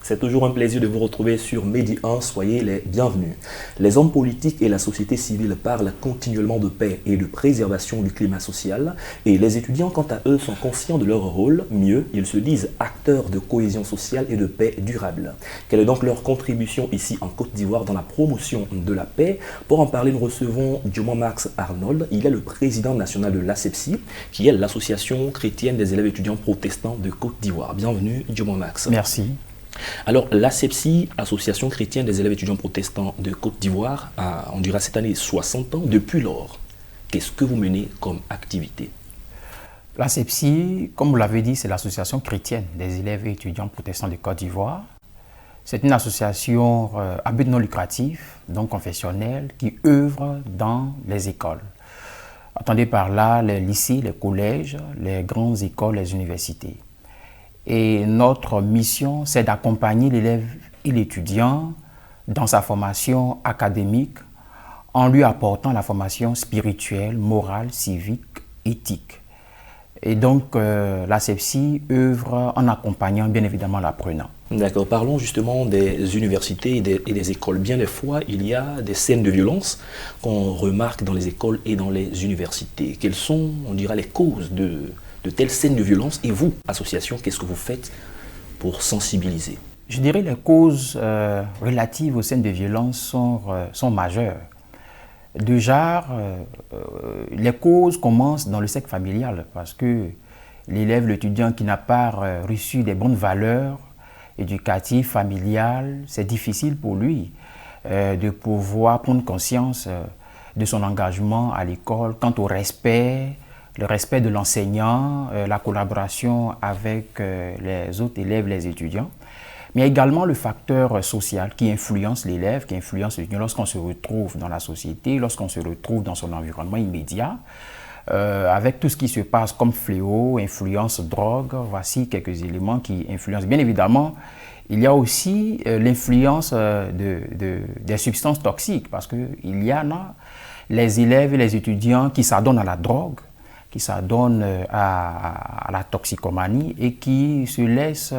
C'est toujours un plaisir de vous retrouver sur Medi 1, soyez les bienvenus. Les hommes politiques et la société civile parlent continuellement de paix et de préservation du climat social et les étudiants quant à eux sont conscients de leur rôle, mieux, ils se disent acteurs de cohésion sociale et de paix durable. Quelle est donc leur contribution ici en Côte d'Ivoire dans la promotion de la paix? Pour en parler, nous recevons Dioman-Max Arnold, il est le président national de l'ASEPSI, qui est l'association chrétienne des élèves étudiants protestants de Côte d'Ivoire. Bienvenue Dioman-Max. Merci. Alors, l'ASEPSI, Association chrétienne des élèves étudiants protestants de Côte d'Ivoire, on dira cette année 60 ans. Depuis lors, qu'est-ce que vous menez comme activité? L'ASEPSI, comme vous l'avez dit, c'est l'association chrétienne des élèves et étudiants protestants de Côte d'Ivoire. C'est une association à but non lucratif, donc confessionnelle, qui œuvre dans les écoles. Attendez par là les lycées, les collèges, les grandes écoles, les universités. Et notre mission, c'est d'accompagner l'élève et l'étudiant dans sa formation académique en lui apportant la formation spirituelle, morale, civique, éthique. Et donc, l'ASEPSI œuvre en accompagnant bien évidemment l'apprenant. D'accord, parlons justement des universités et des écoles. Bien des fois, il y a des scènes de violence qu'on remarque dans les écoles et dans les universités. Quelles sont, on dira, les causes de telles scènes de violence? Et vous, association, qu'est-ce que vous faites pour sensibiliser? Je dirais que les causes relatives aux scènes de violence sont majeures. Déjà, les causes commencent dans le cercle familial parce que l'élève, l'étudiant qui n'a pas reçu des bonnes valeurs éducatives, familiales, c'est difficile pour lui de pouvoir prendre conscience de son engagement à l'école quant au respect, le respect de l'enseignant, la collaboration avec les autres élèves, les étudiants, mais également le facteur social qui influence l'élève, qui influence l'étudiant lorsqu'on se retrouve dans la société, lorsqu'on se retrouve dans son environnement immédiat, avec tout ce qui se passe comme fléau, influence, drogue. Voici quelques éléments qui influencent. Bien évidemment, il y a aussi l'influence des substances toxiques, parce qu'il y en a les élèves et les étudiants qui s'adonnent à la drogue, qui s'adonnent à la toxicomanie et qui se laissent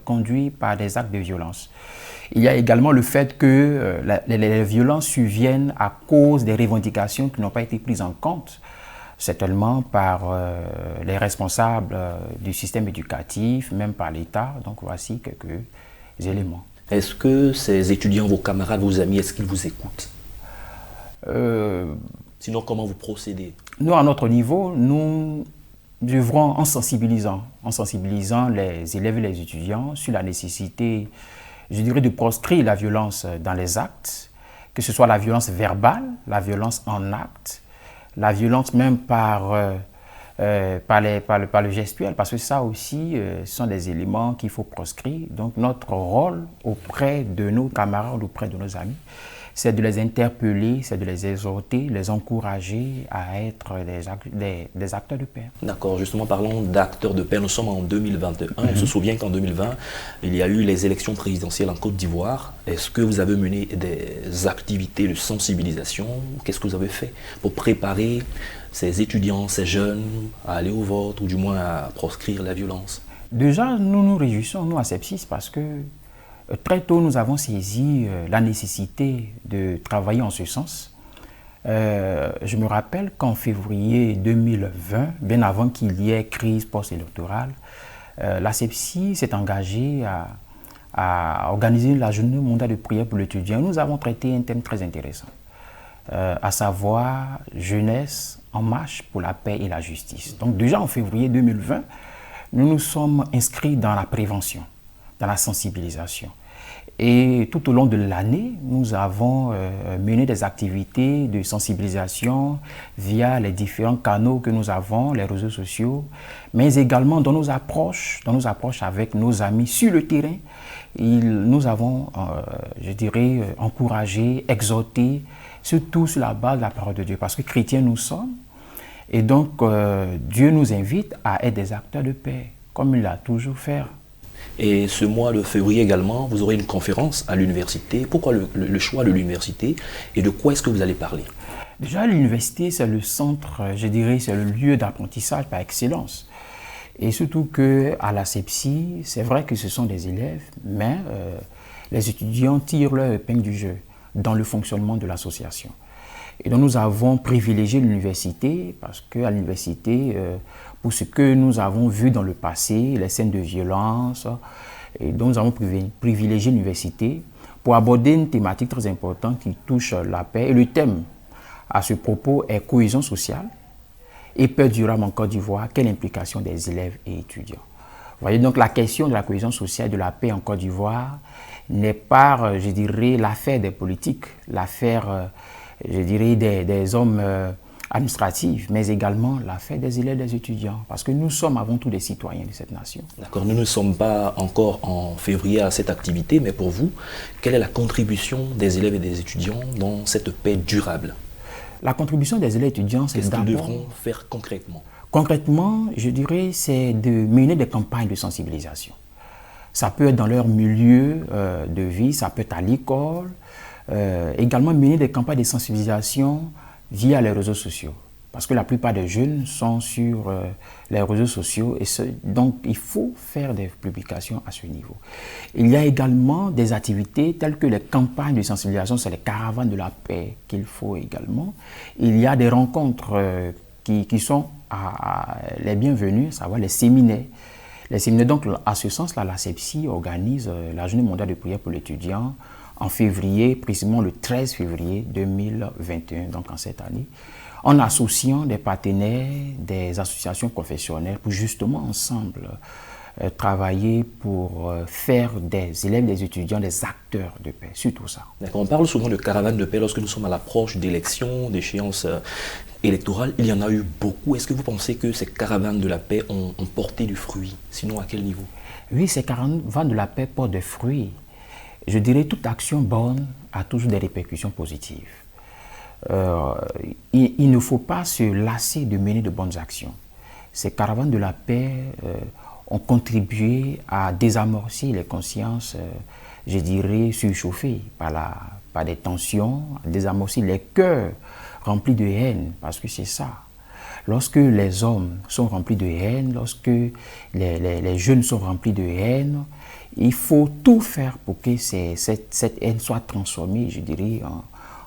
conduire par des actes de violence. Il y a également le fait que les violences surviennent à cause des revendications qui n'ont pas été prises en compte, certainement par les responsables du système éducatif, même par l'État. Donc voici quelques éléments. Est-ce que ces étudiants, vos camarades, vos amis, est-ce qu'ils vous écoutent? Sinon, comment vous procédez? Nous, à notre niveau, nous œuvrons en sensibilisant les élèves et les étudiants sur la nécessité, je dirais, de proscrire la violence dans les actes, que ce soit la violence verbale, la violence en acte, la violence même par le gestuel, parce que ça aussi, ce sont des éléments qu'il faut proscrire. Donc notre rôle auprès de nos camarades, auprès de nos amis, c'est de les interpeller, c'est de les exhorter, les encourager à être des acteurs de paix. D'accord, justement parlons d'acteurs de paix, nous sommes en 2021, on se souvient qu'en 2020, il y a eu les élections présidentielles en Côte d'Ivoire. Est-ce que vous avez mené des activités de sensibilisation? Qu'est-ce que vous avez fait pour préparer ces étudiants, ces jeunes à aller au vote ou du moins à proscrire la violence? Déjà, nous nous réjouissons, nous à Sepsis, parce que très tôt, nous avons saisi la nécessité de travailler en ce sens. Je me rappelle qu'en février 2020, bien avant qu'il y ait crise post-électorale, l'ASEPSI s'est engagée à organiser la journée mondiale de prière pour l'étudiant. Nous avons traité un thème très intéressant, à savoir jeunesse en marche pour la paix et la justice. Donc déjà en février 2020, nous nous sommes inscrits dans la prévention, dans la sensibilisation. Et tout au long de l'année, nous avons mené des activités de sensibilisation via les différents canaux que nous avons, les réseaux sociaux, mais également dans nos approches avec nos amis sur le terrain. Nous avons, je dirais, encouragé, exhorté, surtout sur la base de la parole de Dieu, parce que chrétiens nous sommes. Et donc, Dieu nous invite à être des acteurs de paix, comme il l'a toujours fait. Et ce mois de février également, vous aurez une conférence à l'université. Pourquoi le choix de l'université et de quoi est-ce que vous allez parler? Déjà, l'université, c'est le centre, je dirais, c'est le lieu d'apprentissage par excellence. Et surtout qu'à l'ASEPSI, c'est vrai que ce sont des élèves, mais les étudiants tirent leur épingle du jeu dans le fonctionnement de l'association. Et donc nous avons privilégié l'université parce qu'à l'université, pour ce que nous avons vu dans le passé, les scènes de violence, et donc nous avons privilégié l'université pour aborder une thématique très importante qui touche la paix. Et le thème à ce propos est cohésion sociale et paix durable en Côte d'Ivoire, quelle implication des élèves et étudiants. Vous voyez, donc la question de la cohésion sociale et de la paix en Côte d'Ivoire n'est pas, je dirais, l'affaire des politiques, l'affaire, je dirais, des hommes administratifs, mais également l'affaire des élèves et des étudiants, parce que nous sommes avant tout des citoyens de cette nation. D'accord, nous ne sommes pas encore en février à cette activité, mais pour vous, quelle est la contribution des élèves et des étudiants dans cette paix durable? La contribution des élèves et étudiants, c'est d'abord... Qu'est-ce qu'ils devront faire concrètement? Concrètement, je dirais, c'est de mener des campagnes de sensibilisation. Ça peut être dans leur milieu de vie, ça peut être à l'école, également mener des campagnes de sensibilisation via les réseaux sociaux. Parce que la plupart des jeunes sont sur les réseaux sociaux et donc il faut faire des publications à ce niveau. Il y a également des activités telles que les campagnes de sensibilisation, c'est les caravanes de la paix qu'il faut également. Il y a des rencontres qui sont les bienvenues, savoir les séminaires. Les séminaires, donc à ce sens-là, l'ASEPSI organise la journée mondiale de prière pour l'étudiant en février, précisément le 13 février 2021, donc en cette année, en associant des partenaires, des associations professionnelles pour justement ensemble travailler pour faire des élèves, des étudiants, des acteurs de paix, surtout ça. D'accord, on parle souvent de caravane de paix lorsque nous sommes à l'approche d'élections, d'échéances électorales. Il y en a eu beaucoup. Est-ce que vous pensez que ces caravanes de la paix ont porté du fruit? Sinon, à quel niveau? Oui, ces caravanes de la paix portent des fruits. Je dirais toute action bonne a toujours des répercussions positives. Il ne faut pas se lasser de mener de bonnes actions. Ces caravanes de la paix ont contribué à désamorcer les consciences, je dirais, surchauffées par des tensions, à désamorcer les cœurs remplis de haine, parce que c'est ça. Lorsque les hommes sont remplis de haine, lorsque les jeunes sont remplis de haine, il faut tout faire pour que cette haine soit transformée, je dirais,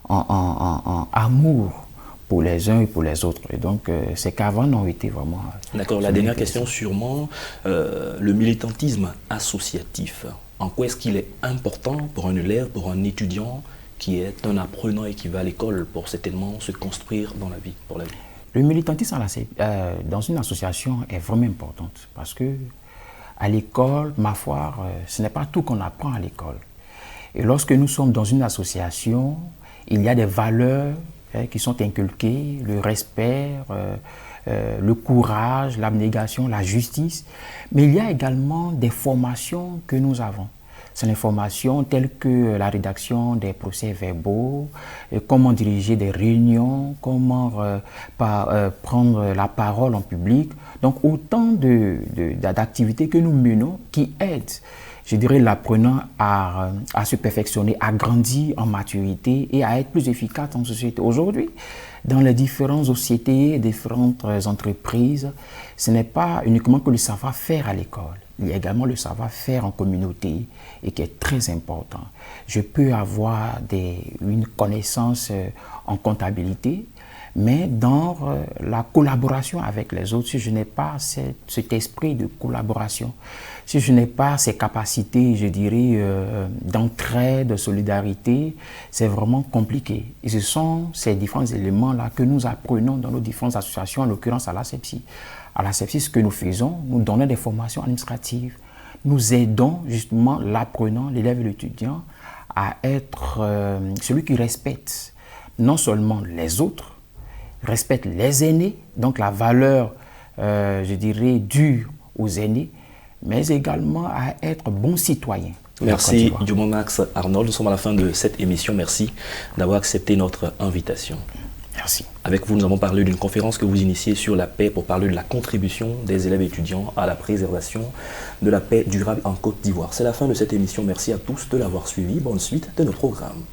en amour pour les uns et pour les autres. Et donc, ces caravanes ont été vraiment... D'accord, la dernière question sûrement, le militantisme associatif. En quoi est-ce qu'il est important pour un élève, pour un étudiant qui est un apprenant et qui va à l'école pour certainement se construire dans la vie, pour la vie? Le militantisme dans une association est vraiment important parce que à l'école, ma foi, ce n'est pas tout qu'on apprend à l'école. Et lorsque nous sommes dans une association, il y a des valeurs qui sont inculquées, le respect, le courage, l'abnégation, la justice. Mais il y a également des formations que nous avons. C'est des formations telles que la rédaction des procès-verbaux, comment diriger des réunions, comment prendre la parole en public. Donc autant d'activités que nous menons qui aident, je dirais, l'apprenant à se perfectionner, à grandir en maturité et à être plus efficace en société. Aujourd'hui, dans les différentes sociétés, différentes entreprises, ce n'est pas uniquement que le savoir-faire à l'école. Il y a également le savoir-faire en communauté et qui est très important. Je peux avoir une connaissance en comptabilité, mais dans la collaboration avec les autres, si je n'ai pas cet esprit de collaboration, si je n'ai pas ces capacités, je dirais, d'entraide, de solidarité, c'est vraiment compliqué. Et ce sont ces différents éléments-là que nous apprenons dans nos différentes associations, en l'occurrence à l'ASEPSI. À l'ASEPSI, ce que nous faisons, nous donnons des formations administratives. Nous aidons justement l'apprenant, l'élève et l'étudiant à être celui qui respecte non seulement les autres, respecte les aînés, donc la valeur, je dirais, due aux aînés, mais également à être bon citoyen. Merci Diomo-Max Arnold, nous sommes à la fin de cette émission. Merci d'avoir accepté notre invitation. Merci. Avec vous, nous avons parlé d'une conférence que vous initiez sur la paix pour parler de la contribution des élèves étudiants à la préservation de la paix durable en Côte d'Ivoire. C'est la fin de cette émission. Merci à tous de l'avoir suivi. Bonne suite de nos programmes.